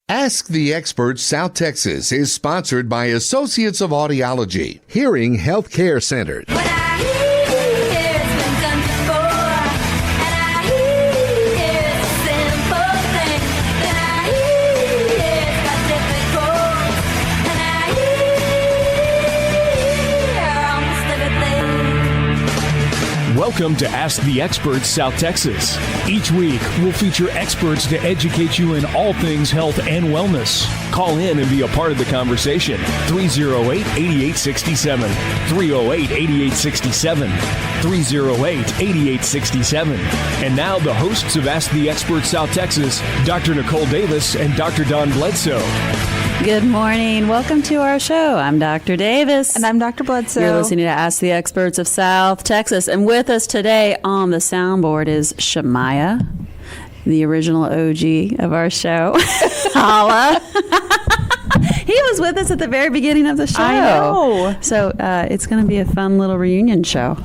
Ask the Experts South Texas is sponsored by Associates of Audiology, Hearing Healthcare Centers. When I hear it's been done before, and I hear it's a simple thing, then I hear it's got difficult, and I hear almost everything. Welcome to Ask the Experts South Texas. Each week, we'll feature experts to educate you in all things health and wellness. Call in and be a part of the conversation. 308-8867. 308-8867. 308-8867. And now the hosts of Ask the Experts South Texas, Dr. Nicole Davis and Dr. Don Bledsoe. Good morning. Welcome to our show. I'm Dr. Davis. And I'm Dr. Bledsoe. You're listening to Ask the Experts of South Texas. And with us today on the soundboard is Shemaiah, the original OG of our show. Holla. He was with us at the very beginning of the show. I know. So it's going to be a fun little reunion show.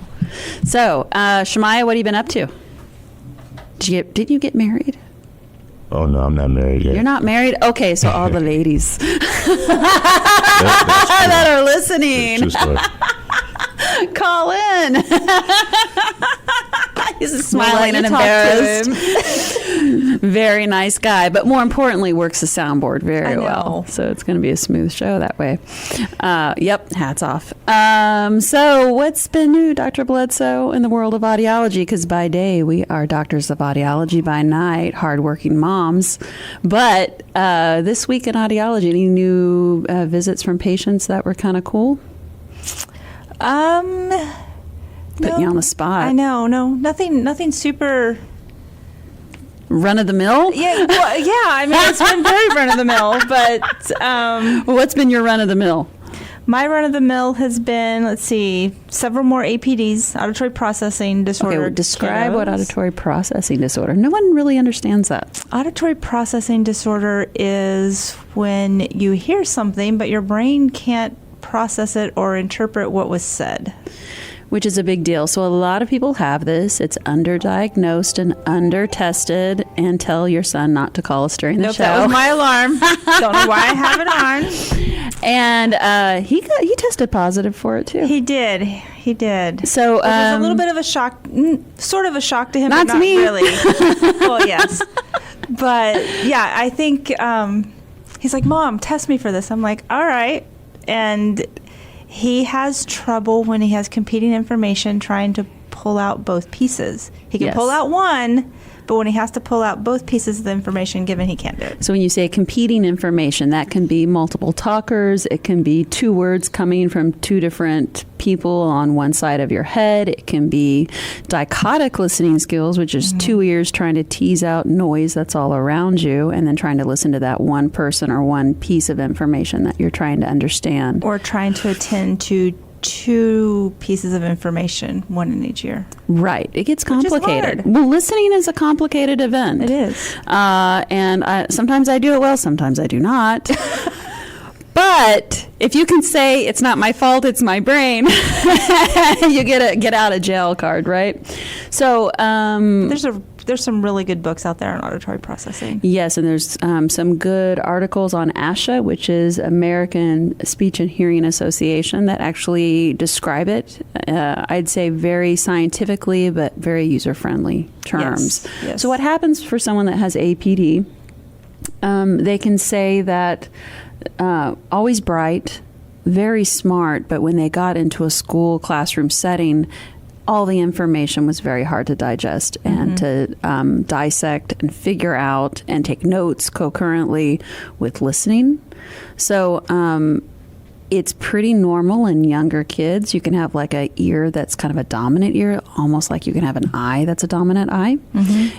So, Shemaiah, what have you been up to? Did you get married? Oh, no, I'm not married yet. You're not married? Okay, so all the ladies that are listening, True story. call in. He's smiling and embarrassed. Very nice guy, but more importantly, works the soundboard very well. So it's going to be a smooth show that way. Yep, hats off. So what's been new, Dr. Bledsoe, in the world of audiology? Because by day, we are doctors of audiology. By night, hardworking moms. But this week in audiology, any new visits from patients that were kind of cool? Putting you on the spot. I know. No, nothing super. Run of the mill? Yeah, well, yeah. I mean, it's been very run of the mill, but Well, what's been your run of the mill? my run of the mill has been, let's see, several more APDs, auditory processing disorder. Okay, well, describe what kiddos. auditory processing disorder. No one really understands that. Auditory processing disorder is when you hear something, but your brain can't process it or interpret what was said. Which is a big deal. So a lot of people have this. It's underdiagnosed and undertested. And tell your son not to call us during the Nope, show. that was my alarm. Don't know why I have it on. And he tested positive for it too. He did. So Which was a little bit of a shock, sort of a shock to him, Not but to not me. really. Well, yes. But yeah, I think he's like, Mom, test me for this. I'm like, all right. And he has trouble when he has competing information trying to pull out both pieces. He can Yes. pull out one, but when he has to pull out both pieces of the information given, he can't do it. So when you say competing information, that can be multiple talkers. It can be two words coming from two different people on one side of your head. It can be dichotic listening skills, which is two ears trying to tease out noise that's all around you and then trying to listen to that one person or one piece of information that you're trying to understand. Or trying to attend to two pieces of information, one in each ear. Right. It gets Which is complicated. hard. Well, listening is a complicated event. It is. And sometimes I do it well, sometimes I do not. But if you can say it's not my fault, it's my brain, you get a get out of jail card, right? So There's some really good books out there on auditory processing. yes, and there's some good articles on ASHA, which is American Speech and Hearing Association, that actually describe it. I'd say very scientifically, but very user-friendly terms. Yes. So what happens for someone that has APD? They can say that always bright, very smart, but when they got into a school classroom setting, all the information was very hard to digest and to dissect and figure out and take notes concurrently with listening. So it's pretty normal in younger kids. You can have like a ear that's kind of a dominant ear, almost like you can have an eye that's a dominant eye.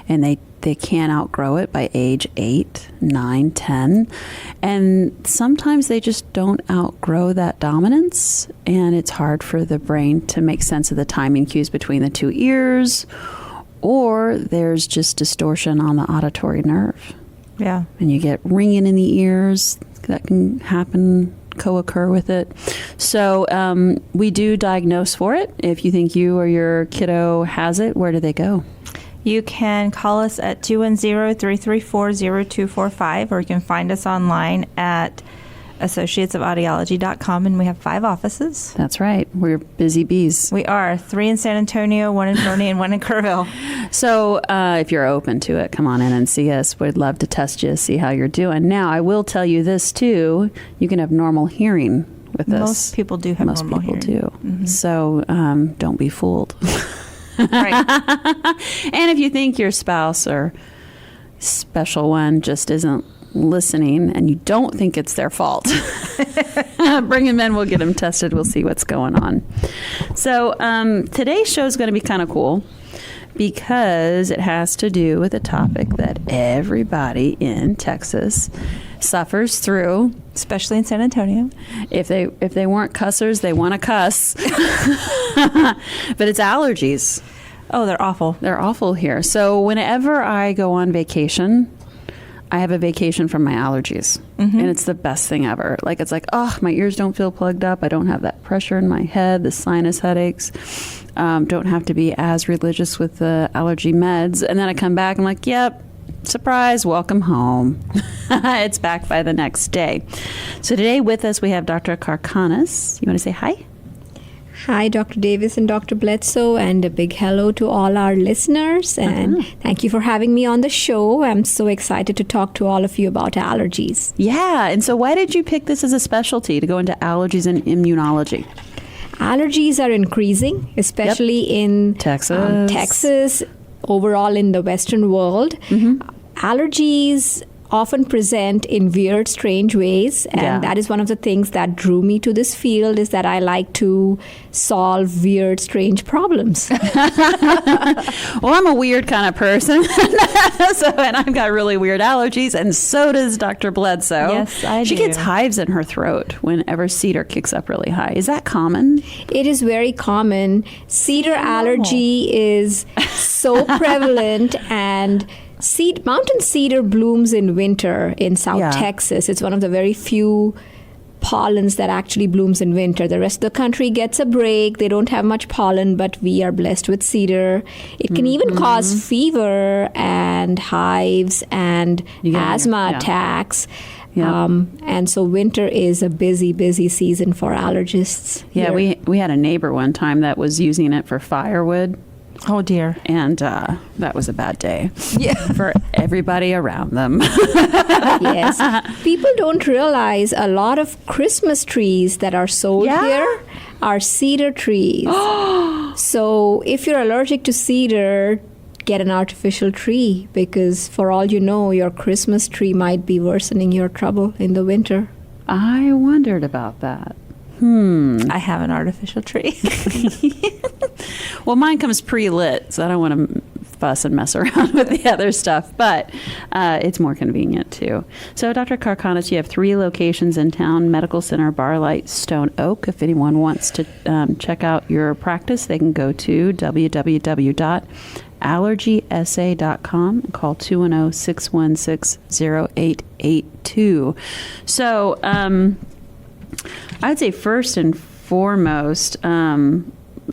And they can't outgrow it by age 8, 9, 10. And sometimes they just don't outgrow that dominance. And it's hard for the brain to make sense of the timing cues between the two ears. Or there's just distortion on the auditory nerve. Yeah. And you get ringing in the ears. That can happen, co-occur with it. So we do diagnose for it. If you think you or your kiddo has it, where do they go? You can call us at 210-334-0245, or you can find us online at associatesofaudiology.com, and we have 5 offices. That's right. We're busy bees. We are 3 in San Antonio, 1 in Fernie, and 1 in Kerrville. So if you're open to it, come on in and see us. We'd love to test you, see how you're doing. Now, I will tell you this, too. You can have normal hearing with this. Most people do have Most normal people hearing. do. Mm-hmm. So don't be fooled. Right. And if you think your spouse or special one just isn't listening and you don't think it's their fault, bring them in. We'll get them tested. We'll see what's going on. So today's show is going to be kind of cool because it has to do with a topic that everybody in Texas suffers through. Especially in San Antonio. If they weren't cussers, they want to cuss. But it's allergies. Oh, they're awful. They're awful here. So whenever I go on vacation, I have a vacation from my allergies. Mm-hmm. And it's the best thing ever. Like, it's like, oh, my ears don't feel plugged up. I don't have that pressure in my head, the sinus headaches. Don't have to be as religious with the allergy meds. And then I come back and I'm like, yep, surprise, welcome home. It's back by the next day. So today with us, we have Dr. Karkhanis. You want to say hi? Hi, Dr. Davis and Dr. Bledsoe, and a big hello to all our listeners. And thank you for having me on the show. I'm so excited to talk to all of you about allergies. Yeah. And so why did you pick this as a specialty to go into allergies and immunology? Allergies are increasing, especially in Texas, overall in the Western world. Mm-hmm. Allergies often present in weird, strange ways. And that is one of the things that drew me to this field, is that I like to solve weird, strange problems. Well, I'm a weird kind of person. And I've got really weird allergies, and so does Dr. Bledsoe. Yes, I do. She gets hives in her throat whenever cedar kicks up really high. Is that common? It is very common. Cedar allergy is so prevalent, and mountain cedar blooms in winter in South Texas. It's one of the very few pollens that actually blooms in winter. The rest of the country gets a break. They don't have much pollen, but we are blessed with cedar. It can even cause fever and hives and asthma attacks. And so winter is a busy, busy season for allergists. Yeah, we had a neighbor one time that was using it for firewood. Oh, dear. And that was a bad day for everybody around them. Yes. People don't realize a lot of Christmas trees that are sold here are cedar trees. So if you're allergic to cedar, get an artificial tree, because for all you know, your Christmas tree might be worsening your trouble in the winter. I wondered about that. I have an artificial tree. Well, mine comes pre-lit, so I don't want to fuss and mess around with the other stuff, but it's more convenient too. So, Dr. Karkhanis, you have 3 locations in town: Medical Center, Barlight, Stone Oak. If anyone wants to check out your practice, they can go to www.allergysa.com and call 210-616-0882. So, I'd say first and foremost,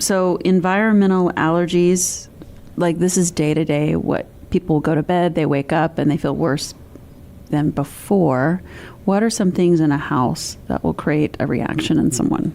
so environmental allergies, like this is day to day. What people go to bed, they wake up and they feel worse than before. What are some things in a house that will create a reaction in someone?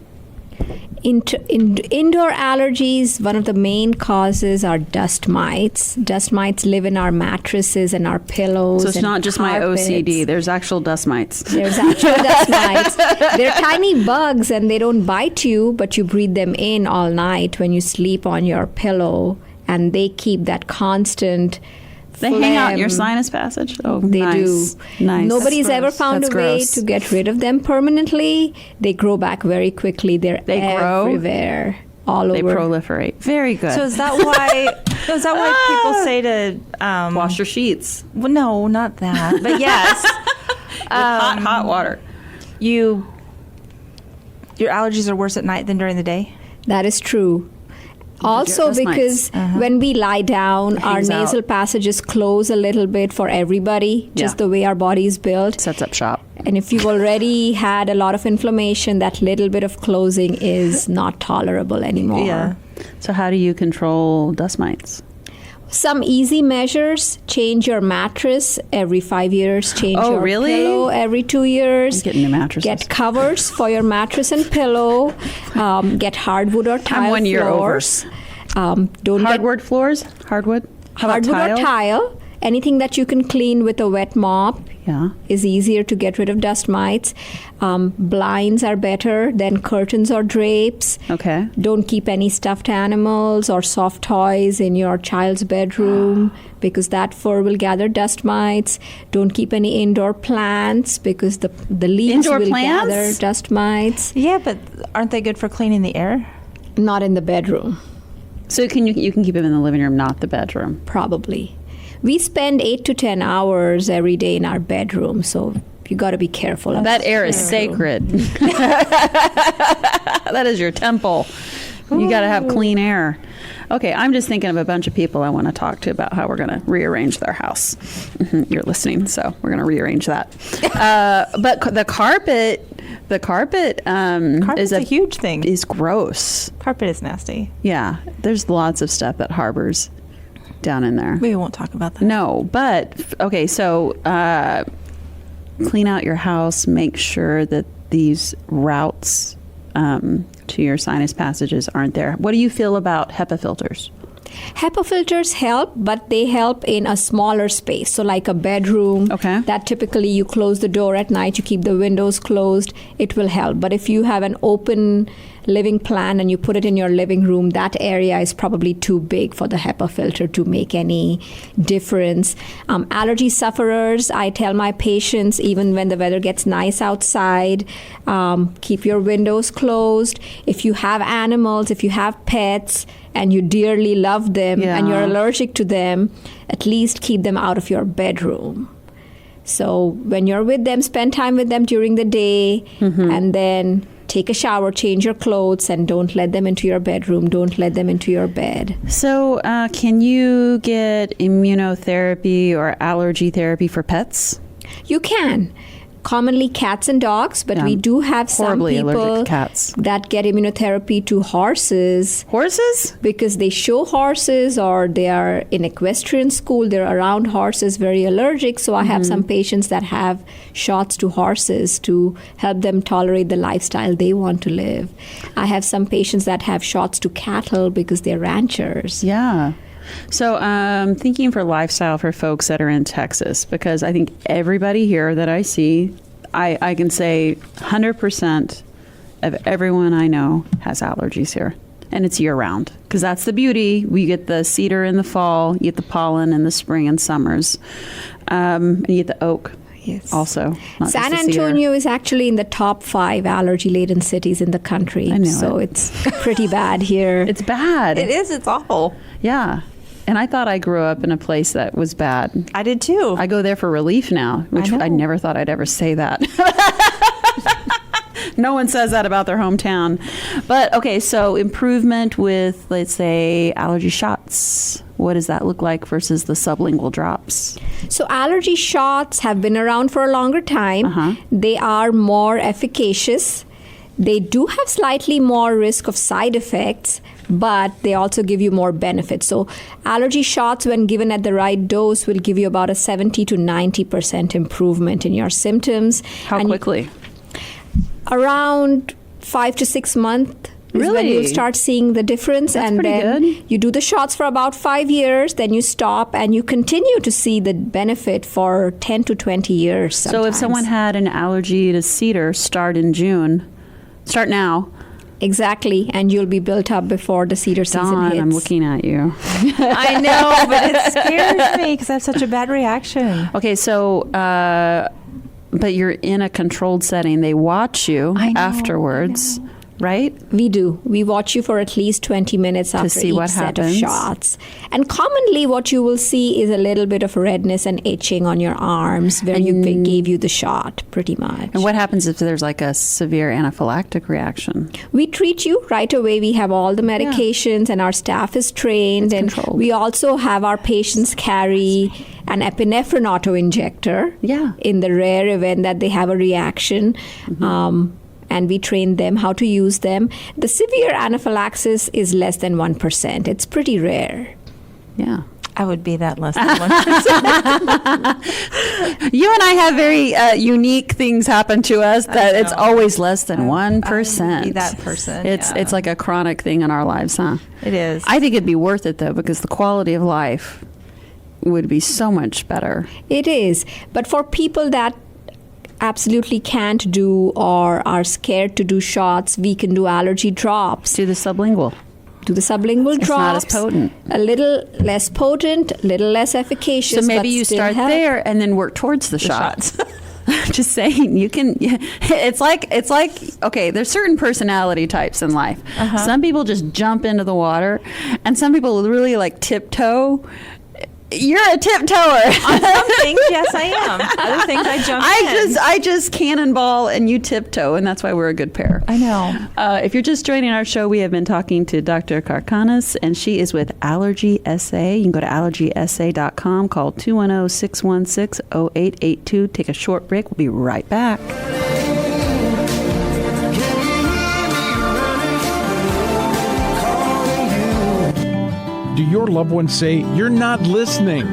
Indoor allergies, one of the main causes are dust mites. Dust mites live in our mattresses and our pillows. So it's not just carpets. my OCD. There's actual dust mites. There's actual dust mites. They're tiny bugs and they don't bite you, but you breathe them in all night when you sleep on your pillow, and they keep that constant They hang out in your sinus passage? Oh, they nice. do. Nice. Nobody's ever found That's a way gross. to get rid of them permanently. They grow back very quickly. They grow? everywhere, all They over. proliferate. Very good. So is that why people say to wash your sheets well, no, not that. But yes. with hot water. Your allergies are worse at night than during the day? That is true. Also, Dust mites. because when we lie down, our hangs nasal out. passages close a little bit for everybody, just the way our body is built. Sets up shop. And if you've already had a lot of inflammation, that little bit of closing is not tolerable anymore. Yeah. So how do you control dust mites? Some easy measures: change your mattress every 5 years, change Oh, your really? pillow every 2 years, Getting new mattresses. get covers for your mattress and pillow, get hardwood or tile I'm 1 year floors. Don't get Hardwood floors? Hardwood? How about hardwood or tile. Anything that you can clean with a wet mop Yeah. is easier to get rid of dust mites. Blinds are better than curtains or drapes. Okay. Don't keep any stuffed animals or soft toys in your child's bedroom because that fur will gather dust mites. Don't keep any indoor plants because the leaves Indoor will plants? gather dust mites. Yeah, but aren't they good for cleaning the air? Not in the bedroom, So you can keep them in the living room, not the bedroom. probably. We spend 8 to 10 hours every day in our bedroom, so you got to be careful. That air is sacred. That is your temple. You got to have clean air. Okay, I'm just thinking of a bunch of people I want to talk to about how we're going to rearrange their house. You're listening, so we're going to rearrange that. But the carpet Carpet's a huge thing. Is gross. Carpet is nasty. Yeah, there's lots of stuff that harbors down in there. We won't talk about that. No, but okay, so clean out your house, make sure that these routes to your sinus passages aren't there. What do you feel about HEPA filters? HEPA filters help, but they help in a smaller space. So like a bedroom, Okay. that typically you close the door at night, you keep the windows closed, it will help. But if you have an open living plan and you put it in your living room, that area is probably too big for the HEPA filter to make any difference. Allergy sufferers, I tell my patients, even when the weather gets nice outside, keep your windows closed. If you have animals, if you have pets, and you dearly love them and you're Yeah. allergic to them, at least keep them out of your bedroom. So when you're with them, spend time with them during the day, and then take a shower, change your clothes, and don't let them into your bedroom. Don't let them into your bed. So, can you get immunotherapy or allergy therapy for pets? You can. Commonly cats and dogs, but Yeah. we do have some Horribly allergic people to cats. that get immunotherapy to horses. Horses? Because they show horses or they are in equestrian school, they're around horses, very allergic. So I have some patients that have shots to horses to help them tolerate the lifestyle they want to live. I have some patients that have shots to cattle because they're ranchers. Yeah. So, thinking for lifestyle for folks that are in Texas, because I think everybody here that I see, I can say 100% of everyone I know has allergies here. And it's year round, because that's the beauty. We get the cedar in the fall, you get the pollen in the spring and summers, and you get the oak. Yes. Also, not San just the cedar. Antonio is actually in the top 5 allergy-laden cities in the country. I knew so it. it's pretty bad here. It's bad. It is. It's awful. Yeah. And I thought I grew up in a place that was bad. I did too. I go there for relief now, which know. I never thought I'd ever say that. No one says that about their hometown. But okay, so improvement with, let's say, allergy shots. What does that look like versus the sublingual drops? So allergy shots have been around for a longer time. They are more efficacious. They do have slightly more risk of side effects, but they also give you more benefits. So allergy shots, when given at the right dose, will give you about a 70 to 90% improvement in your symptoms. How And quickly? Around 5 to 6 months is when Really? you start seeing the difference. That's and pretty then good. you do the shots for about 5 years, then you stop and you continue to see the benefit for 10 to 20 years So if sometimes. someone had an allergy to cedar, start in June. Start now. Exactly, and you'll be built up before the cedar season Dawn, hits. I'm looking at you. I know, but it scares me because I have such a bad reaction. Okay, so, but you're in a controlled setting. They watch you I know, afterwards, right? We do. We watch you for at least 20 minutes after see each what set happens. of shots. And commonly what you will see is a little bit of redness and itching on your arms where you gave you the shot, pretty much. And what happens if there's like a severe anaphylactic reaction? We treat you right away. We have all the medications and our staff is trained. It's and controlled. we also have our patients carry an epinephrine auto-injector Yeah. in the rare event that they have a reaction. And we train them how to use them. The severe anaphylaxis is less than 1%. It's pretty rare. Yeah. I would be that less than 1%. You and I have very unique things happen to us that it's always less than 1%. I would be that person. It's like a chronic thing in our lives, huh? It is. I think it'd be worth it though, because the quality of life would be so much better. It is. But for people that absolutely can't do or are scared to do shots, we can do allergy drops. Do the sublingual. Do the sublingual It's drops. not as potent. A little less potent, a little less efficacious. So maybe but you still start help. there and then work towards the shots. Just saying, you can. It's like okay. There's certain personality types in life. Some people just jump into the water, and some people really like tiptoe. You're a tiptoer. On some things, yes, I am. Other things, I jump in. I just cannonball and you tiptoe, and that's why we're a good pair. I know. If you're just joining our show, we have been talking to Dr. Karkhanis, and she is with Allergy SA. You can go to allergysa.com, call 210-616-0882. Take a short break. We'll be right back. Do your loved ones say, "You're not listening"?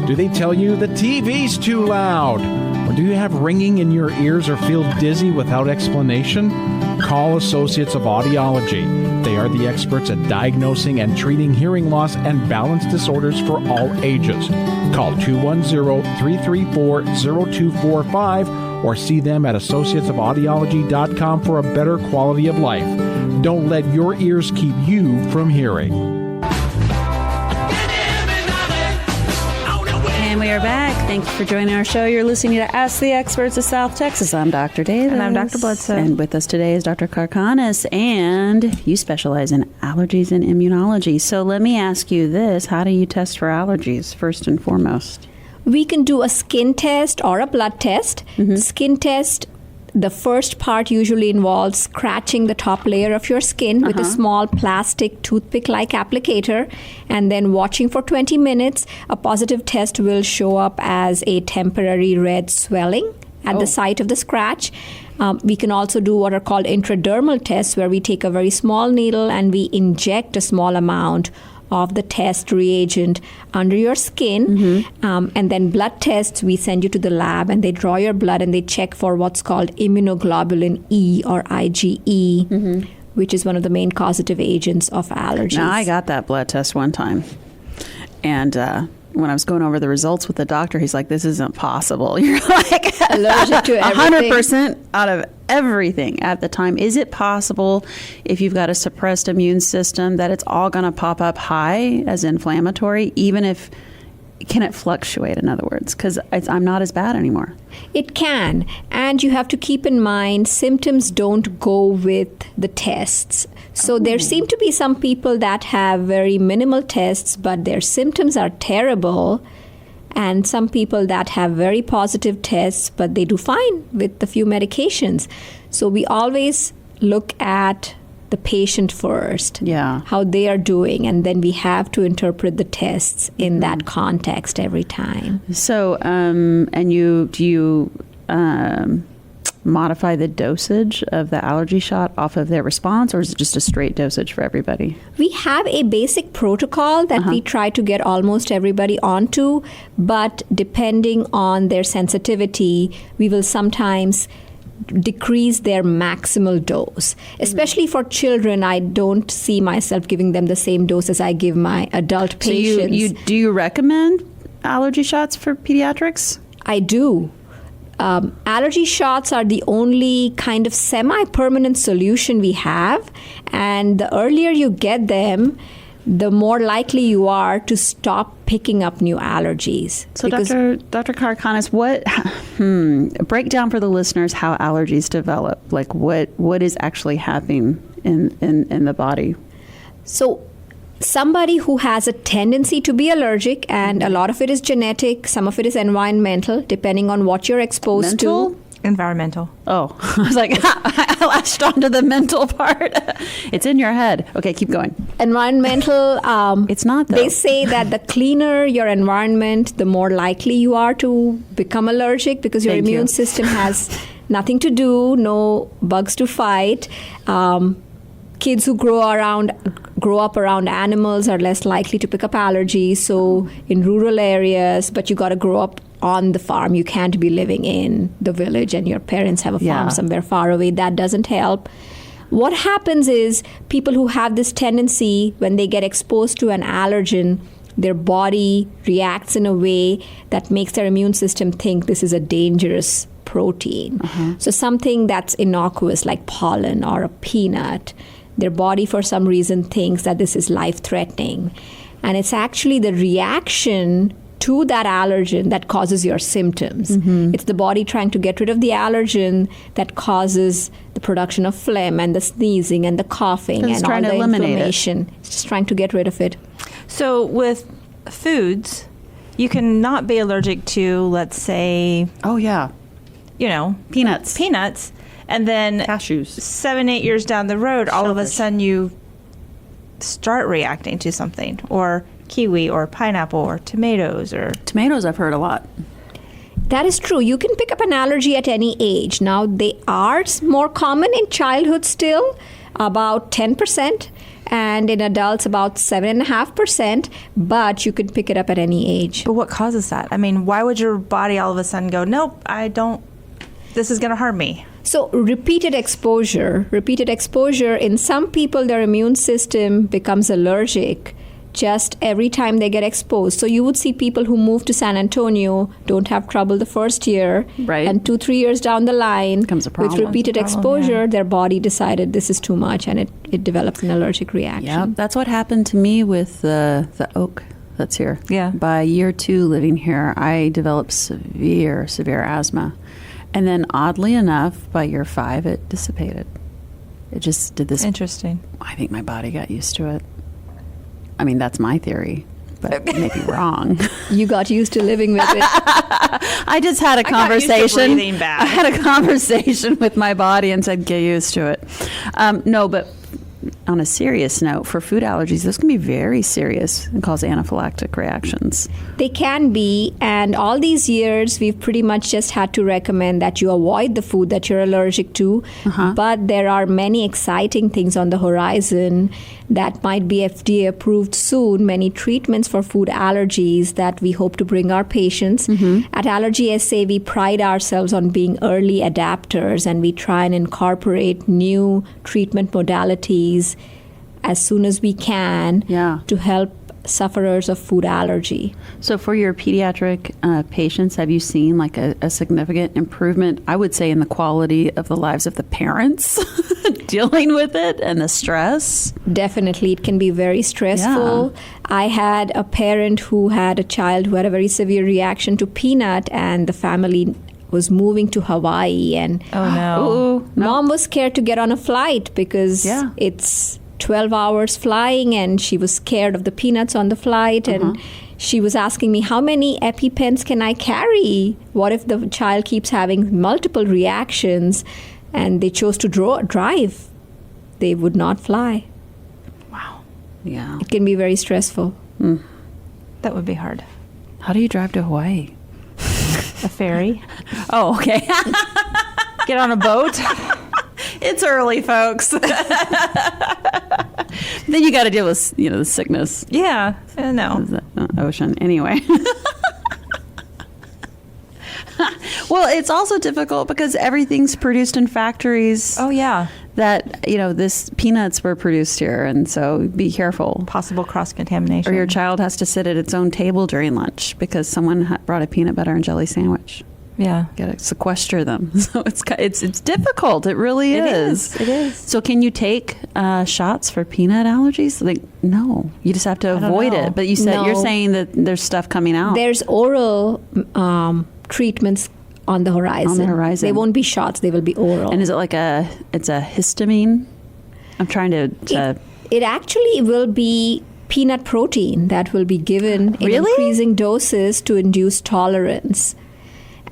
Do they tell you the TV's too loud? Or do you have ringing in your ears or feel dizzy without explanation? Call Associates of Audiology. They are the experts at diagnosing and treating hearing loss and balance disorders for all ages. Call 210-334-0245 or see them at associatesofaudiology.com for a better quality of life. Don't let your ears keep you from hearing. And we are back. Thank you for joining our show. You're listening to Ask the Experts of South Texas. I'm Dr. Davis. And I'm Dr. Bledsoe. And with us today is Dr. Karkhanis, and you specialize in allergies and immunology. So let me ask you this. How do you test for allergies, first and foremost? We can do a skin test or a blood test. Skin test, the first part usually involves scratching the top layer of your skin with a small plastic toothpick-like applicator and then watching for 20 minutes. A positive test will show up as a temporary red swelling at the site of the scratch. We can also do what are called intradermal tests, where we take a very small needle and we inject a small amount of the test reagent under your skin. And then blood tests, we send you to the lab and they draw your blood and they check for what's called immunoglobulin E or IgE, which is one of the main causative agents of allergies. Now, I got that blood test one time. And when I was going over the results with the doctor, he's like, "This isn't possible." You're like Allergic to everything. 100% out of everything at the time. Is it possible, if you've got a suppressed immune system, that it's all going to pop up high as inflammatory, even if, can it fluctuate, in other words? Because I'm not as bad anymore. It can. And you have to keep in mind, symptoms don't go with the tests. So there seem to be some people that have very minimal tests, but their symptoms are terrible. And some people that have very positive tests, but they do fine with a few medications. So we always look at the patient first, how they are doing, and then we have to interpret the tests in that context every time. So, and do you modify the dosage of the allergy shot off of their response, or is it just a straight dosage for everybody? We have a basic protocol that we try to get almost everybody onto, but depending on their sensitivity, we will sometimes decrease their maximal dose. Especially for children, I don't see myself giving them the same dose as I give my adult patients. So do you recommend allergy shots for pediatrics? I do. Allergy shots are the only kind of semi-permanent solution we have, and the earlier you get them, the more likely you are to stop picking up new allergies. So Dr. Karkhanis, break down for the listeners how allergies develop. Like what is actually happening in the body? So somebody who has a tendency to be allergic, and a lot of it is genetic, some of it is environmental, depending on what you're exposed to. Environmental. Oh, I was like, I latched onto the mental part. It's in your head. Okay, keep going. Environmental. It's not, though. They say that the cleaner your environment, the more likely you are to become allergic, because your immune system has nothing to do, no bugs to fight. Kids who grow grow up around animals are less likely to pick up allergies. So in rural areas, but you got to grow up on the farm. You can't be living in the village and your parents have a farm somewhere far away. That doesn't help. What happens is people who have this tendency, when they get exposed to an allergen, their body reacts in a way that makes their immune system think this is a dangerous protein. So something that's innocuous like pollen or a peanut, their body for some reason thinks that this is life-threatening. And it's actually the reaction to that allergen that causes your symptoms. It's the body trying to get rid of the allergen that causes the production of phlegm and the sneezing and the coughing and all the inflammation. It's just trying to get rid of it. So with foods, you can not be allergic to, let's say, peanuts, and then Cashews. 7-8 years down the road, all of a sudden you start reacting to something, or kiwi or pineapple or tomatoes. Tomatoes I've heard a lot. That is true. You can pick up an allergy at any age. Now, they are more common in childhood still, about 10%, and in adults about 7.5%, but you can pick it up at any age. But what causes that? I mean, why would your body all of a sudden go, nope, I don't, this is going to harm me? So repeated exposure, in some people, their immune system becomes allergic just every time they get exposed. So you would see people who move to San Antonio don't have trouble the first year, right? And 2-3 years down the line, becomes a problem. with repeated exposure, their body decided this is too much, and it developed an allergic reaction. Yeah, that's what happened to me with the oak that's here. Yeah. By year 2 living here, I developed severe asthma. And then oddly enough, by year 5, it dissipated. It just did this. Interesting. I think my body got used to it. I mean, that's my theory, but it may be wrong. You got used to living with it. I just had a conversation. breathing back. I had a conversation with my body and said, get used to it. No, but on a serious note, for food allergies, this can be very serious and cause anaphylactic reactions. They can be, and all these years we've pretty much just had to recommend that you avoid the food that you're allergic to. But there are many exciting things on the horizon that might be FDA approved soon, many treatments for food allergies that we hope to bring our patients. At Allergy SA, we pride ourselves on being early adapters, and we try and incorporate new treatment modalities as soon as we can to help sufferers of food allergy. So for your pediatric patients, have you seen like a significant improvement, I would say, in the quality of the lives of the parents dealing with it and the stress? Definitely. It can be very stressful. I had a parent who had a child who had a very severe reaction to peanut, and the family was moving to Hawaii, and mom was scared to get on a flight because it's 12 hours flying, and she was scared of the peanuts on the flight, and she was asking me, how many EpiPens can I carry? What if the child keeps having multiple reactions? And they chose to drive. They would not fly. Wow. Yeah. It can be very stressful. That would be hard. How do you drive to Hawaii? A ferry. Oh, okay. Get on a boat. It's early, folks. Then you got to deal with, the sickness. Yeah, no. Ocean. Anyway. Well, it's also difficult because everything's produced in factories. Oh, yeah. That, this peanuts were produced here, and so be careful. Possible cross-contamination. Or your child has to sit at its own table during lunch because someone brought a peanut butter and jelly sandwich. Yeah. Got to sequester them. So it's difficult. It really is. It is. So can you take shots for peanut allergies? Like, no. You just have to avoid it. But you're saying that there's stuff coming out. There's oral treatments on the horizon. On the horizon. They won't be shots. They will be oral. And is it like it's a histamine? I'm trying to... It actually will be peanut protein that will be given in increasing doses to induce tolerance.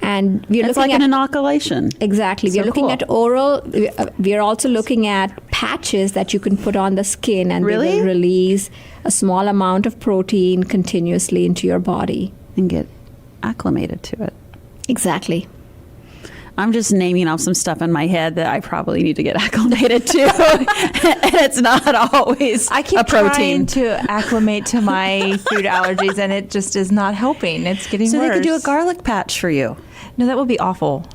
And we're it's looking like an inoculation. Exactly. We're looking at oral. We're also looking at patches that you can put on the skin, and they will release a small amount of protein continuously into your body. And get acclimated to it. Exactly. I'm just naming off some stuff in my head that I probably need to get acclimated to. And it's not always I keep a protein. trying to acclimate to my food allergies, and it just is not helping. It's getting So worse. they could do a garlic patch for you. No, that would be awful.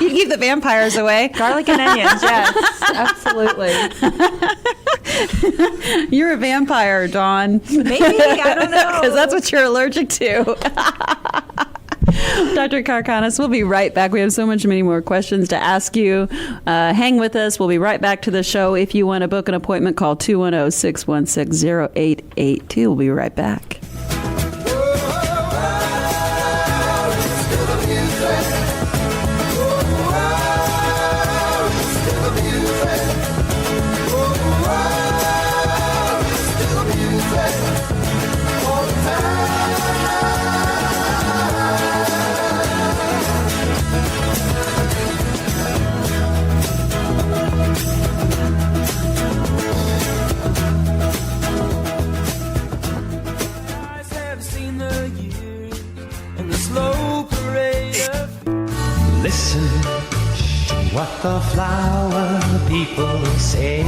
You keep the vampires away. Garlic and onions, yes, absolutely. You're a vampire, Dawn. Maybe, I don't know. Because that's what you're allergic to. Dr. Karkhanis, we'll be right back. We have so many more questions to ask you. Hang with us. We'll be right back to the show. If you want to book an appointment, call 210-616-0882. We'll be right back. Listen to what the flower people say.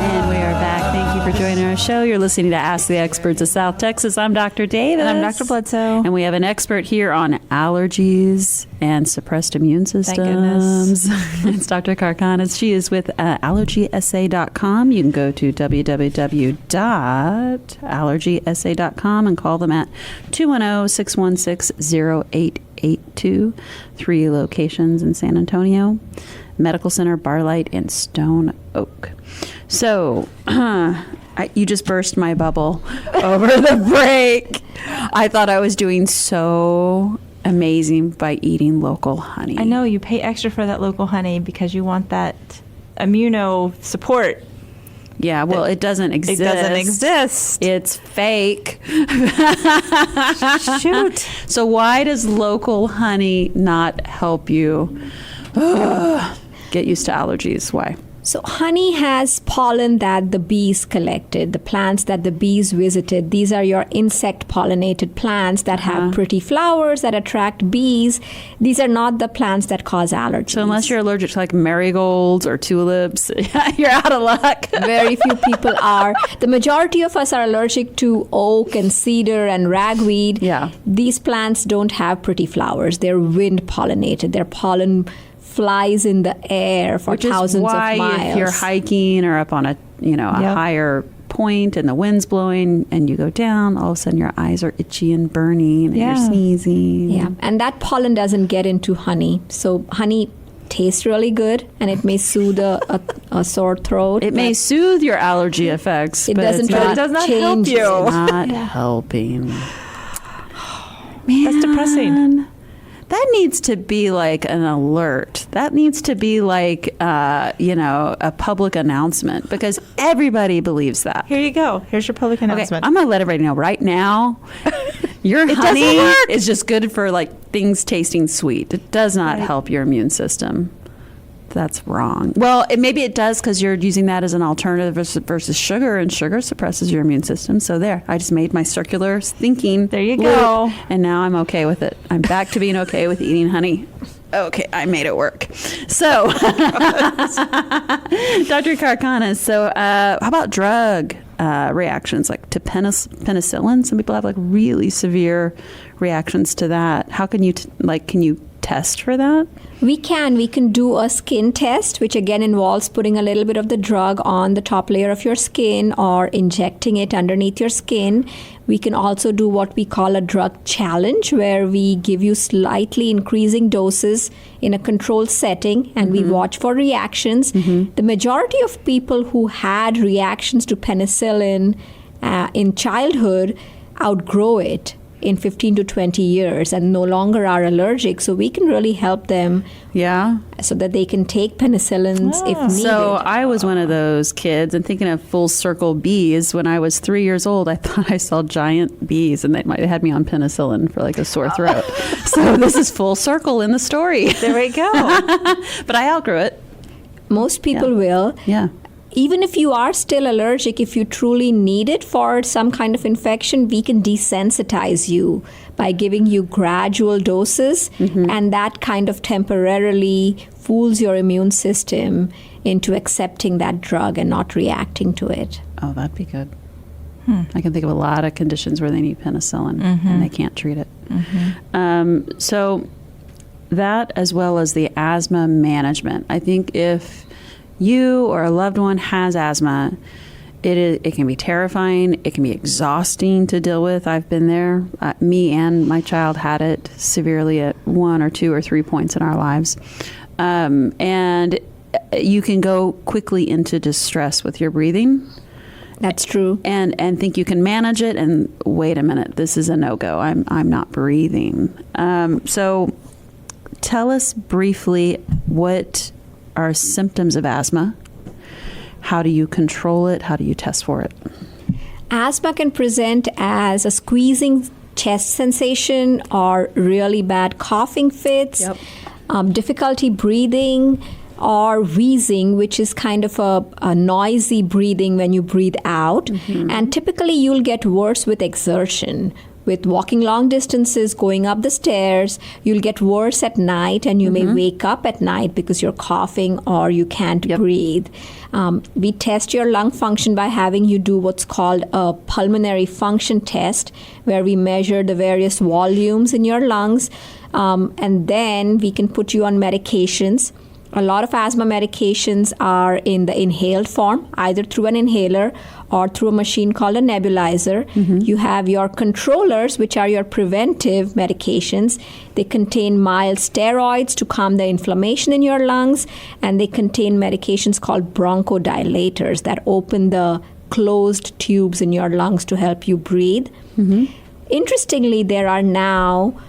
And we are back. Thank you for joining our show. You're listening to Ask the Experts of South Texas. I'm Dr. Davis. And I'm Dr. Bledsoe. And we have an expert here on allergies and suppressed immune systems. Thank goodness. It's Dr. Karkhanis. She is with allergysa.com. You can go to www.allergysa.com and call them at 210-616-0882. 3 locations in San Antonio, Medical Center, Barlight, and Stone Oak. So, you just burst my bubble over the break. I thought I was doing so amazing by eating local honey. I know you pay extra for that local honey because you want that immuno support. Yeah, well, it doesn't exist. It doesn't exist. It's fake. Shoot. So why does local honey not help you get used to allergies? Why? So honey has pollen that the bees collected, the plants that the bees visited. These are your insect pollinated plants that have pretty flowers that attract bees. These are not the plants that cause allergies. So unless you're allergic to like marigolds or tulips, you're out of luck. Very few people are. The majority of us are allergic to oak and cedar and ragweed. Yeah. These plants don't have pretty flowers. They're wind pollinated. Their pollen flies in the air for thousands of miles. Which is why if you're hiking or up on a higher point and the wind's blowing and you go down, all of a sudden your eyes are itchy and burning and you're sneezing. Yeah, and that pollen doesn't get into honey. So honey tastes really good and it may soothe a sore throat. It may soothe your allergy effects, it but doesn't it does not help change you. it. It's not helping. Man, That's depressing. That needs to be like an alert. That needs to be like, a public announcement because everybody believes that. Here you go. Here's your public announcement. Okay, I'm going to let everybody know right now. Your honey is just good for like things tasting sweet. It does not help your immune system. That's wrong. Well, maybe it does because you're using that as an alternative versus sugar, and sugar suppresses your immune system. So there, I just made my circular thinking. There you go. Loop, and now I'm okay with it. I'm back to being okay with eating honey. Okay, I made it work. So, Dr. Karkhanis, so how about drug reactions, like to penicillin? Some people have like really severe reactions to that. How can you, can you test for that? We can do a skin test, which again involves putting a little bit of the drug on the top layer of your skin or injecting it underneath your skin. We can also do what we call a drug challenge, where we give you slightly increasing doses in a controlled setting and we watch for reactions. The majority of people who had reactions to penicillin in childhood outgrow it in 15 to 20 years and no longer are allergic. So we can really help them so that they can take penicillins if needed. So I was one of those kids, and thinking of full circle bees, when I was 3 years old, I thought I saw giant bees and they might have had me on penicillin for like a sore throat. So this is full circle in the story. There we go. But I outgrew it. Most people will. Yeah. even if you are still allergic, if you truly need it for some kind of infection, we can desensitize you by giving you gradual doses, and that kind of temporarily fools your immune system into accepting that drug and not reacting to it. Oh, that'd be good. I can think of a lot of conditions where they need penicillin and they can't treat it. So that, as well as the asthma management. I think if you or a loved one has asthma, it can be terrifying. It can be exhausting to deal with. I've been there. Me and my child had it severely at 1 or 2 or 3 points in our lives. And you can go quickly into distress with your breathing. That's true. And think you can manage it, and wait a minute, this is a no-go. I'm not breathing. So tell us briefly, what are symptoms of asthma? How do you control it? How do you test for it? Asthma can present as a squeezing chest sensation or really bad coughing fits, difficulty breathing, or wheezing, which is kind of a noisy breathing when you breathe out. And typically you'll get worse with exertion. With walking long distances, going up the stairs, you'll get worse at night, and you may wake up at night because you're coughing or you can't breathe. We test your lung function by having you do what's called a pulmonary function test, where we measure the various volumes in your lungs, and then we can put you on medications. A lot of asthma medications are in the inhaled form, either through an inhaler or through a machine called a nebulizer. You have your controllers, which are your preventive medications. They contain mild steroids to calm the inflammation in your lungs, and they contain medications called bronchodilators that open the closed tubes in your lungs to help you breathe. Interestingly, there are now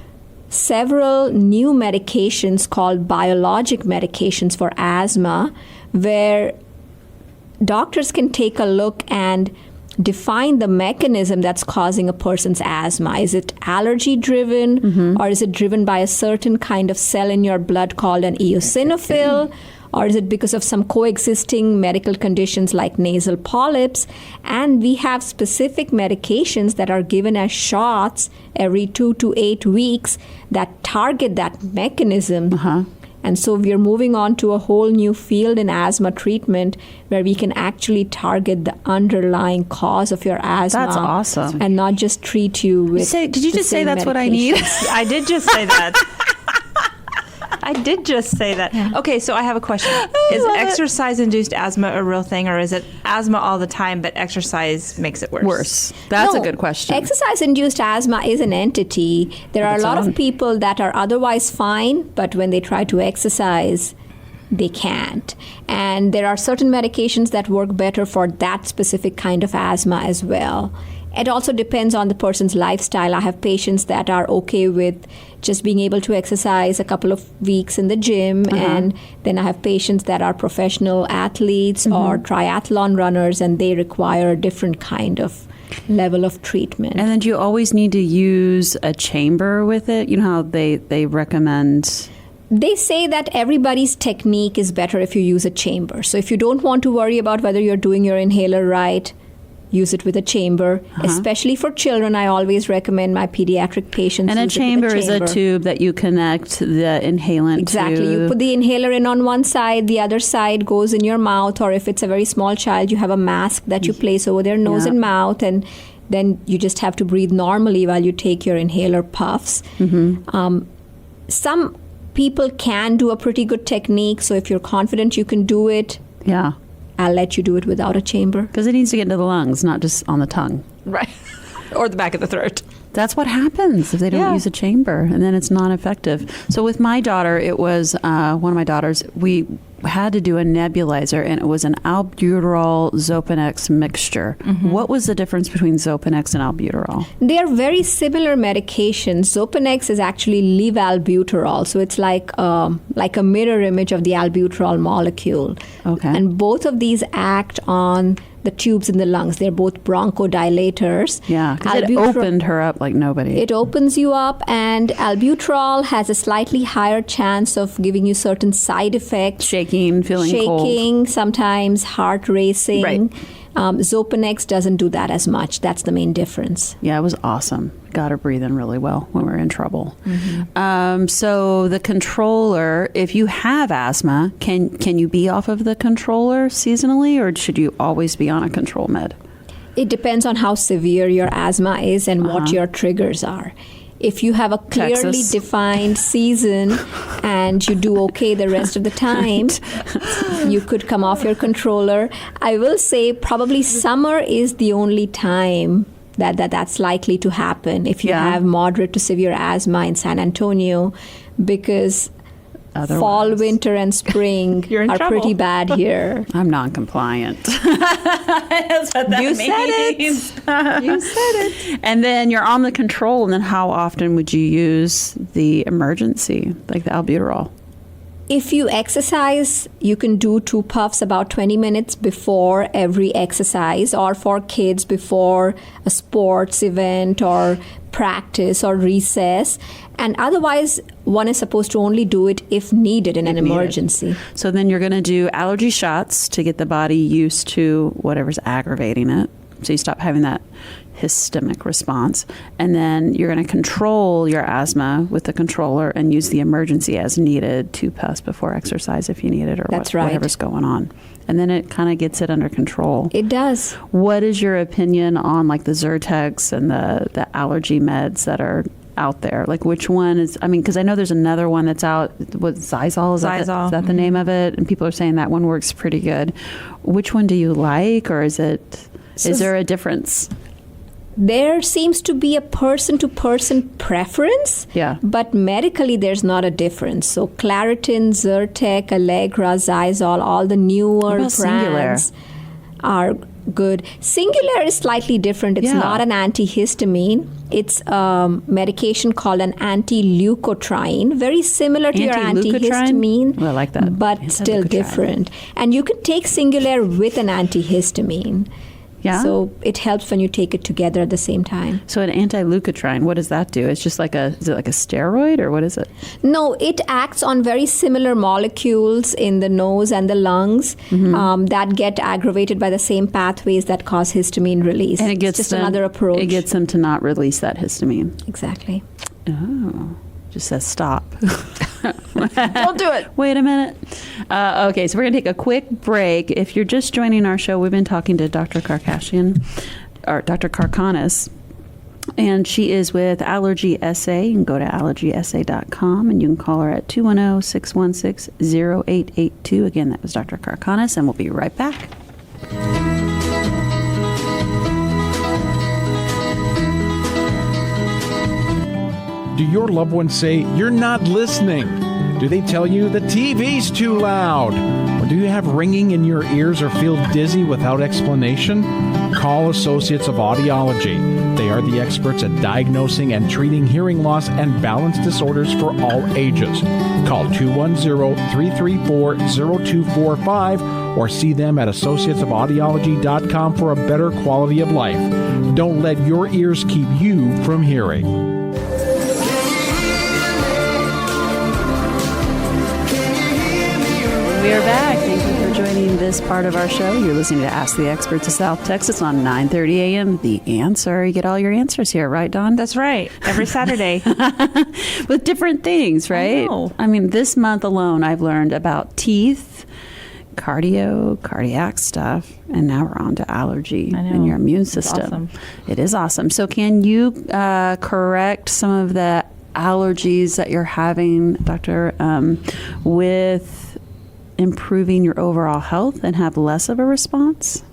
several new medications called biologic medications for asthma, where doctors can take a look and define the mechanism that's causing a person's asthma. Is it allergy driven, or is it driven by a certain kind of cell in your blood called an eosinophil? Or is it because of some coexisting medical conditions like nasal polyps? And we have specific medications that are given as shots every 2 to 8 weeks that target that mechanism. And so we are moving on to a whole new field in asthma treatment where we can actually target the underlying cause of your asthma. That's awesome. And not just treat you with Did you just say that's what I need? I did just say that. I did just say that. Okay, so I have a question. Is exercise-induced asthma a real thing, or is it asthma all the time, but exercise makes it worse? That's a good question. Exercise-induced asthma is an entity. There are a lot of people that are otherwise fine, but when they try to exercise, they can't. And there are certain medications that work better for that specific kind of asthma as well. It also depends on the person's lifestyle. I have patients that are okay with just being able to exercise a couple of weeks in the gym, and then I have patients that are professional athletes or triathlon runners, and they require a different kind of level of treatment. And then do you always need to use a chamber with it? You know how they recommend... They say that everybody's technique is better if you use a chamber. So if you don't want to worry about whether you're doing your inhaler right, use it with a chamber. Especially for children, I always recommend my pediatric patients and use a chamber is a tube that you connect the inhalant Exactly. to. You put the inhaler in on one side, the other side goes in your mouth, or if it's a very small child, you have a mask that you place over their nose and mouth, and then you just have to breathe normally while you take your inhaler puffs. Some people can do a pretty good technique, so if you're confident you can do it, I'll let you do it without a chamber. Because it needs to get into the lungs, not just on the tongue. Right. Or the back of the throat. That's what happens if they don't use a chamber, and then it's not effective. So with my daughter, it was one of my daughters, we had to do a nebulizer, and it was an albuterol Xopenex mixture. What was the difference between Xopenex and albuterol? They are very similar medications. Xopenex is actually levalbuterol, so it's like a mirror image of the albuterol molecule. Okay. And both of these act on the tubes in the lungs. They're both bronchodilators. Yeah, because it opened her up like nobody. It opens you up, and albuterol has a slightly higher chance of giving you certain side effects. Shaking, feeling cold. Sometimes heart racing. Right. Xopenex doesn't do that as much. That's the main difference. Yeah, it was awesome. Got her breathing really well when we were in trouble. So the controller, if you have asthma, can you be off of the controller seasonally, or should you always be on a control med? It depends on how severe your asthma is and what your triggers are. If you have a clearly defined season and you do okay the rest of the time, you could come off your controller. I will say probably summer is the only time that's likely to happen if you have moderate to severe asthma in San Antonio, because fall, winter, and spring are trouble. pretty bad here. I'm non-compliant. That's what that You said means. it. You said it. And then you're on the control, and then how often would you use the emergency, like the albuterol? If you exercise, you can do 2 puffs about 20 minutes before every exercise, or for kids before a sports event or practice or recess. And otherwise, one is supposed to only do it if needed in an emergency. So then you're going to do allergy shots to get the body used to whatever's aggravating it. So you stop having that histamic response. And then you're going to control your asthma with the controller and use the emergency as needed, 2 puffs before exercise if you need it, or whatever's going on. And then it kind of gets it under control. It does. What is your opinion on like the Zyrtex and the allergy meds that are out there? Like which one is, I mean, because I know there's another one that's out, what, Zysol? Is that the name of it? And people are saying that one works pretty good. Which one do you like, or is there a difference? There seems to be a person-to-person preference, but medically there's not a difference. So Claritin, Zyrtec, Allegra, Zysol, all the newer brands are good. Singular is slightly different. It's not an antihistamine. It's a medication called an anti-leukotriene, very similar to your antihistamine. I like that. But still different. And you can take Singular with an antihistamine. Yeah. So it helps when you take it together at the same time. So an anti-leukotriene, what does that do? It's just like is it like a steroid, or what is it? No, it acts on very similar molecules in the nose and the lungs that get aggravated by the same pathways that cause histamine release. And it gets just another approach. It gets them to not release that histamine. Exactly. Oh, just says stop. Don't do it. Wait a minute. Okay, so we're going to take a quick break. If you're just joining our show, we've been talking to Dr. Karkhanis, and she is with Allergy SA. You can go to allergysa.com, and you can call her at 210-616-0882. Again, that was Dr. Karkhanis, and we'll be right back. Do your loved ones say, "You're not listening"? Do they tell you the TV's too loud? Or do you have ringing in your ears or feel dizzy without explanation? Call Associates of Audiology. They are the experts at diagnosing and treating hearing loss and balance disorders for all ages. Call 210-334-0245 or see them at associatesofaudiology.com for a better quality of life. Don't let your ears keep you from hearing. We are back. Thank you for joining this part of our show. You're listening to Ask the Experts of South Texas on 9:30 a.m. The Answer. You get all your answers here, right, Dawn? That's right. Every Saturday. With different things, right? I mean, this month alone, I've learned about teeth, cardiac stuff, and now we're on to allergy and your immune system. Awesome. It is awesome. So can you correct some of the allergies that you're having, Doctor, with improving your overall health and have less of a response?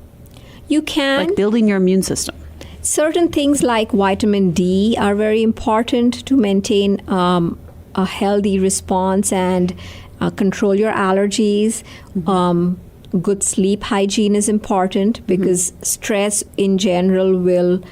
You can. Like building your immune system. Certain things like vitamin D are very important to maintain a healthy response and control your allergies. Good sleep hygiene is important because stress in general will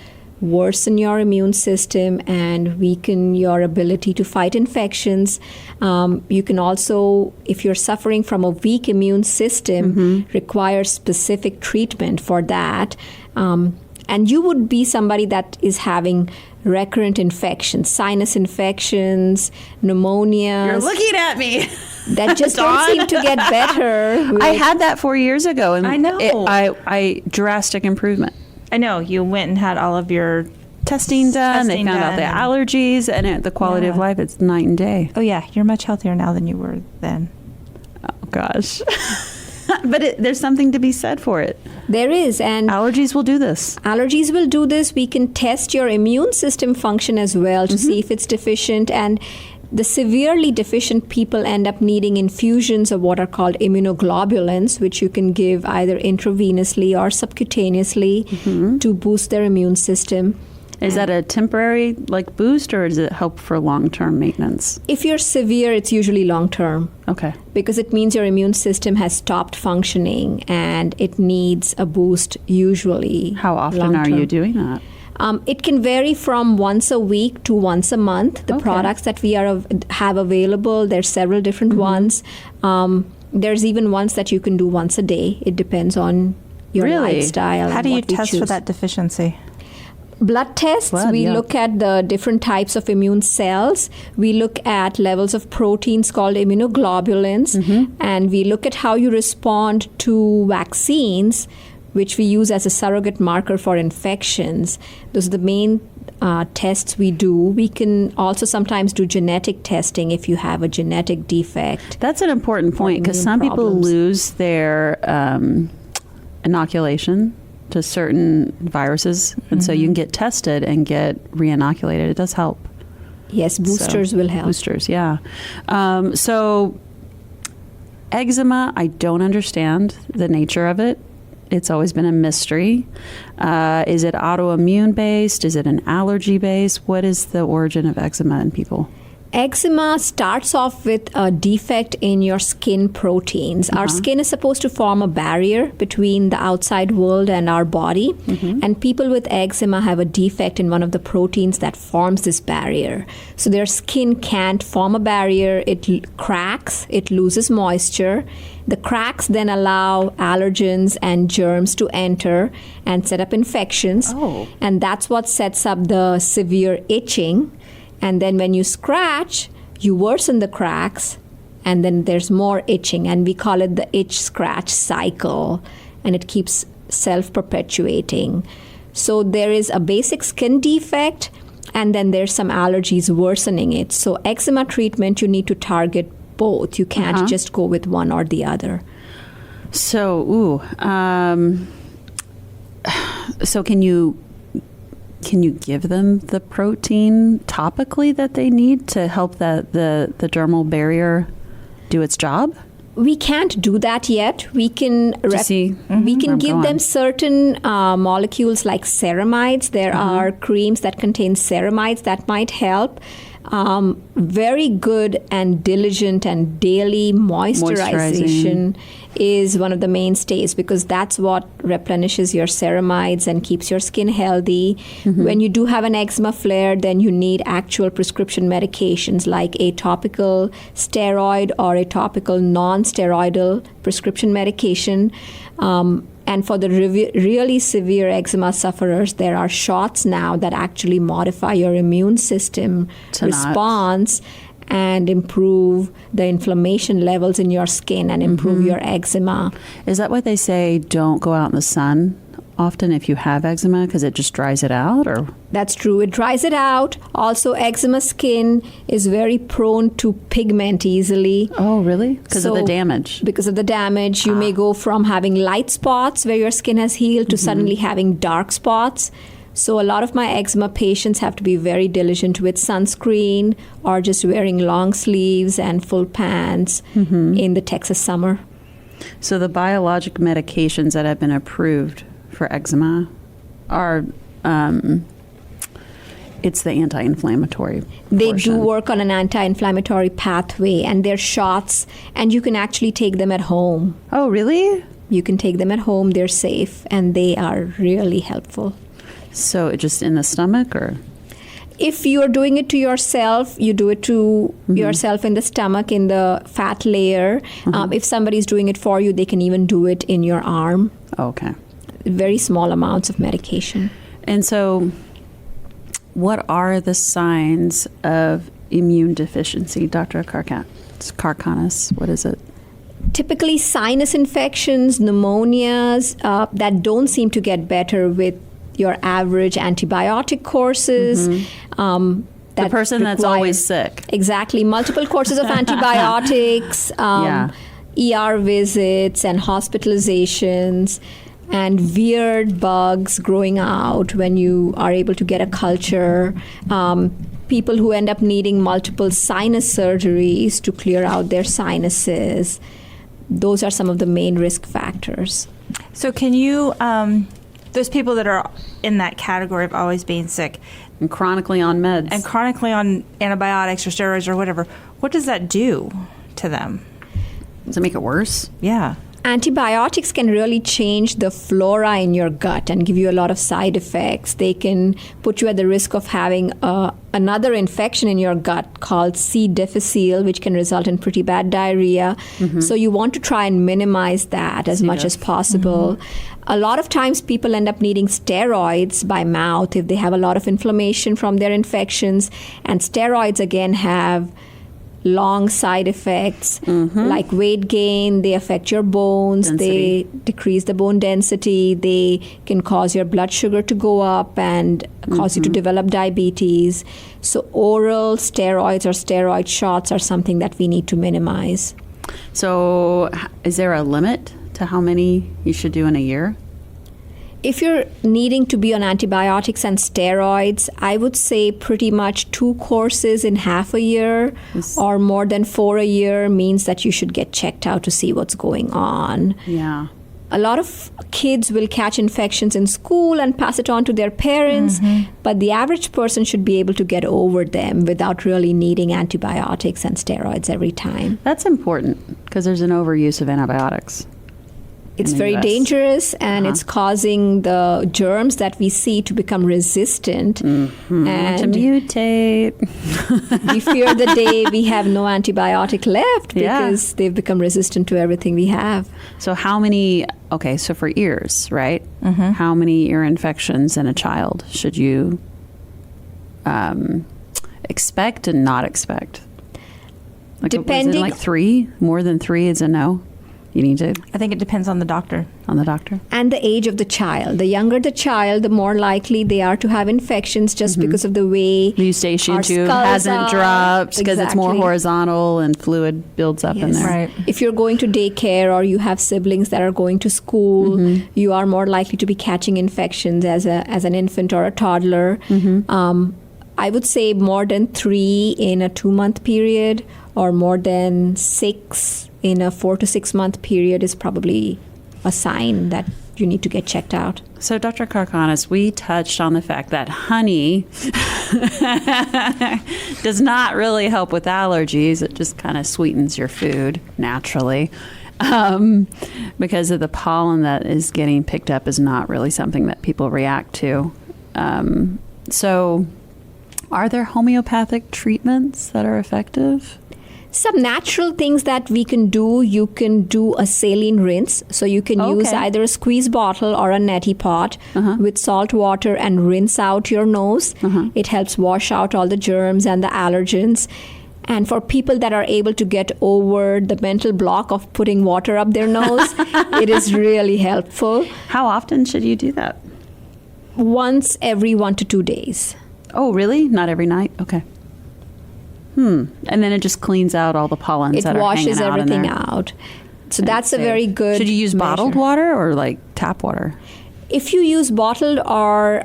worsen your immune system and weaken your ability to fight infections. You can also, if you're suffering from a weak immune system, require specific treatment for that. And you would be somebody that is having recurrent infections, sinus infections, pneumonia. You're looking at me. That just don't seem to get better. I had that 4 years ago, and I know. I drastic improvement. I know. You went and had all of your Testing done. They found out the done. allergies, and the quality of Yeah. life. It's night and day. Oh, yeah. You're much healthier now than you were then. Oh gosh. But there's something to be said for it. There is, and Allergies will do this. allergies will do this. We can test your immune system function as well to see if it's deficient. And the severely deficient people end up needing infusions of what are called immunoglobulins, which you can give either intravenously or subcutaneously to boost their immune system. Is that a temporary boost, or does it help for long-term maintenance? If you're severe, it's usually long term Okay. because it means your immune system has stopped functioning and it needs a boost usually. How often are long-term. you doing that? It can vary from once a week to once a month. The Okay. products that we have available, there's several different ones. There's even ones that you can do once a day. It depends on your Really? lifestyle. How and do you what we test for choose. that deficiency? Blood tests, Blood, we yeah. look at the different types of immune cells. We look at levels of proteins called immunoglobulins, and we look at how you respond to vaccines, which we use as a surrogate marker for infections. Those are the main tests we do. We can also sometimes do genetic testing if you have a genetic defect. That's an important point because immune some people problems. lose their inoculation to certain viruses, and so you can get tested and get re-inoculated. It does help. Yes, boosters So, will help. Boosters, yeah. So eczema, I don't understand the nature of it. It's always been a mystery. Is it autoimmune based? Is it an allergy based? What is the origin of eczema in people? Eczema starts off with a defect in your skin proteins. Our skin is supposed to form a barrier between the outside world and our body. And people with eczema have a defect in one of the proteins that forms this barrier. So their skin can't form a barrier. It cracks, it loses moisture. The cracks then allow allergens and germs to enter and set up infections. Oh. And that's what sets up the severe itching. And then when you scratch, you worsen the cracks, and then there's more itching. And we call it the itch-scratch cycle, and it keeps self-perpetuating. So there is a basic skin defect, and then there's some allergies worsening it. So eczema treatment, you need to target both. You can't just go with one or the other. So, so can you give them the protein topically that they need to help the dermal barrier do its job? We can't do that yet. We can see we where can I'm give going. them certain molecules like ceramides. There are creams that contain ceramides that might help. Very good and diligent and daily moisturization is one of the mainstays because that's what replenishes your ceramides and keeps your skin healthy. When you do have an eczema flare, then you need actual prescription medications like a topical steroid or a topical non-steroidal prescription medication. And for the really severe eczema sufferers, there are shots now that actually modify your immune system response and improve the inflammation levels in your skin and improve your eczema. Is that what they say? Don't go out in the sun often if you have eczema because it just dries it out, or? That's true. It dries it out. Also, eczema skin is very prone to pigment easily. Oh, really? Because of the damage. Because of the damage, you may go from having light spots where your skin has healed to suddenly having dark spots. So a lot of my eczema patients have to be very diligent with sunscreen or just wearing long sleeves and full pants in the Texas summer. So the biologic medications that have been approved for eczema are it's the anti-inflammatory They portion. do work on an anti-inflammatory pathway, and they're shots, and you can actually take them at home. Oh, really? You can take them at home. They're safe, and they are really helpful. So just in the stomach, or? If you're doing it to yourself, you do it to yourself in the stomach, in the fat layer. If somebody's doing it for you, they can even do it in your arm. Okay. Very small amounts of medication. And so, what are the signs of immune deficiency, Dr. Karkhanis? What is it? Typically, sinus infections, pneumonias that don't seem to get better with your average antibiotic courses. The person that's always sick. Exactly. Multiple courses of antibiotics, ER visits and hospitalizations, and weird bugs growing out when you are able to get a culture. People who end up needing multiple sinus surgeries to clear out their sinuses. Those are some of the main risk factors. So can you, those people that are in that category of always being sick and chronically on meds and chronically on antibiotics or steroids or whatever, what does that do to them? Does it make it worse? Yeah. Antibiotics can really change the flora in your gut and give you a lot of side effects. They can put you at the risk of having another infection in your gut called C. difficile, which can result in pretty bad diarrhea. So you want to try and minimize that as much as possible. A lot of times people end up needing steroids by mouth if they have a lot of inflammation from their infections. And steroids, again, have long side effects like weight gain. They affect your bones. Density. They decrease the bone density. They can cause your blood sugar to go up and cause you to develop diabetes. So oral steroids or steroid shots are something that we need to minimize. So is there a limit to how many you should do in a year? If you're needing to be on antibiotics and steroids, I would say pretty much 2 courses in half a year or more than 4 a year means that you should get checked out to see what's going on. Yeah. A lot of kids will catch infections in school and pass it on to their parents, but the average person should be able to get over them without really needing antibiotics and steroids every time. That's important because there's an overuse of antibiotics. It's very dangerous, and it's causing the germs that we see to become resistant and to mutate. We fear the day we have no antibiotic left because they've become resistant to everything we have. So how many, so for ears, right? How many ear infections in a child should you expect and not expect? Depending, is it like 3? More than 3 is a no? You need to? I think it depends on the doctor. On the doctor? And the age of the child. The younger the child, the more likely they are to have infections just because of the way the eustachian tube hasn't dropped because it's more horizontal and fluid builds up in there. Right. If you're going to daycare or you have siblings that are going to school, you are more likely to be catching infections as an infant or a toddler. I would say more than 3 in a 2-month period or more than 6 in a 4 to 6 month period is probably a sign that you need to get checked out. So, Dr. Karkhanis, we touched on the fact that honey does not really help with allergies. It just kind of sweetens your food naturally. Because of the pollen that is getting picked up is not really something that people react to. So, are there homeopathic treatments that are effective? Some natural things that we can do, you can do a saline rinse. So you can use either a squeeze bottle or a neti pot with salt water and rinse out your nose. It helps wash out all the germs and the allergens. And for people that are able to get over the mental block of putting water up their nose, it is really helpful. How often should you do that? Once every 1 to 2 days. Oh, really? Not every night? Okay. And then it just cleans out all the pollens that are hanging out in there. It washes everything out. So that's a very good Should you use bottled water or like tap water? If you use bottled or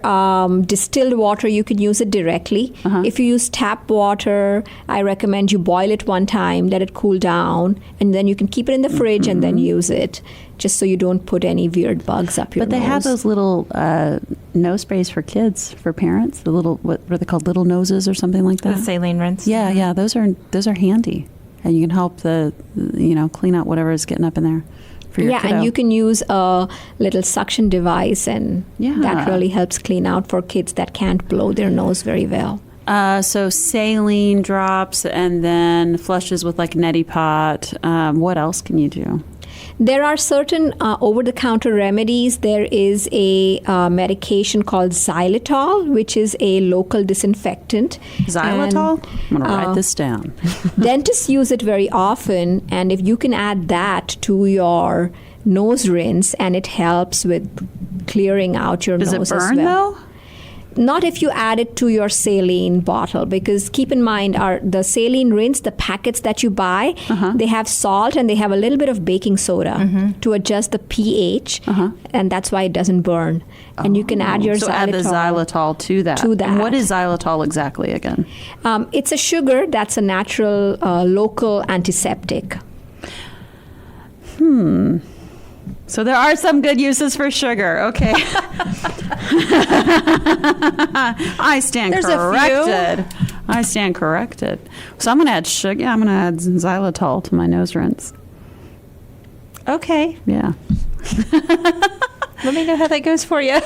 distilled water, you can use it directly. If you use tap water, I recommend you boil it one time, let it cool down, and then you can keep it in the fridge and then use it, just so you don't put any weird bugs up your nose. But they have those little nose sprays for kids, for parents, the little, what are they called, little noses or something like that? The saline rinse. Yeah, those are handy. And you can help clean out whatever is getting up in there for your kiddo. And you can use a little suction device, and that really helps clean out for kids that can't blow their nose very well. So saline drops and then flushes with like neti pot. What else can you do? There are certain over-the-counter remedies. There is a medication called xylitol, which is a local disinfectant. Xylitol? I'm going to write this down. Dentists use it very often, and if you can add that to your nose rinse, and it helps with clearing out your Does nose it as burn, well. though? Not if you add it to your saline bottle, because keep in mind, the saline rinse, the packets that you buy, they have salt and they have a little bit of baking soda to adjust the pH, and that's why it doesn't burn. And you can add your so xylitol. add the xylitol to that. To that. And what is xylitol exactly again? It's a sugar that's a natural local antiseptic. So there are some good uses for sugar. Okay. I stand corrected. I stand corrected. So I'm going to add sugar. Yeah, I'm going to add xylitol to my nose rinse. Okay. Yeah. Let me know how that goes for you.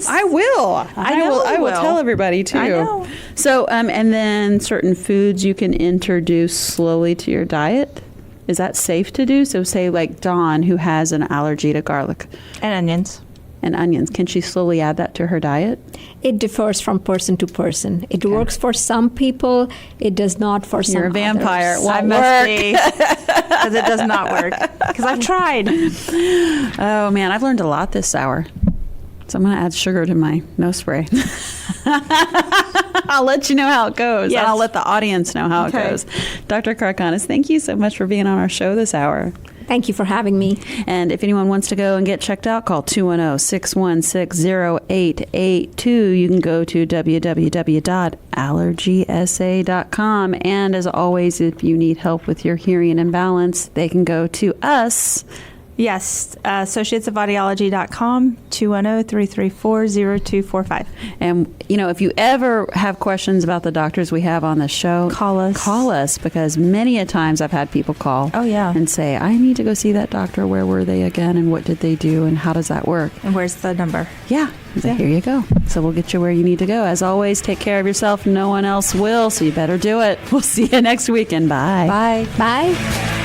I will. I will tell everybody too. I know. So, and then certain foods you can introduce slowly to your diet. Is that safe to do? So say like Dawn, who has an allergy to garlic. And onions. And onions. Can she slowly add that to her diet? It differs from person to person. It works for some people. It does not for some You're a vampire. others. Won't I must be. Because it does not work. Because I've tried. Oh, man. I've learned a lot this hour. So I'm going to add sugar to my nose spray. I'll let you know how it goes. Yes. And I'll let the audience know how Okay. it goes. Dr. Karkhanis, thank you so much for being on our show this hour. Thank you for having me. And if anyone wants to go and get checked out, call 210-616-0882. You can go to www.allergysa.com. And as always, if you need help with your hearing imbalance, they can go to us. Yes, associatesofaudiology.com, 210-334-0245. And, you know, if you ever have questions about the doctors we have on the show, Call us. Call us, because many a times I've had people call Oh, yeah. and say, I need to go see that doctor. Where were they again? And what did they do? And how does that work? And where's the number? Yeah. So here you go. So we'll get you where you need to go. As always, take care of yourself. No one else will, so you better do it. We'll see you next weekend. Bye. Bye. Bye.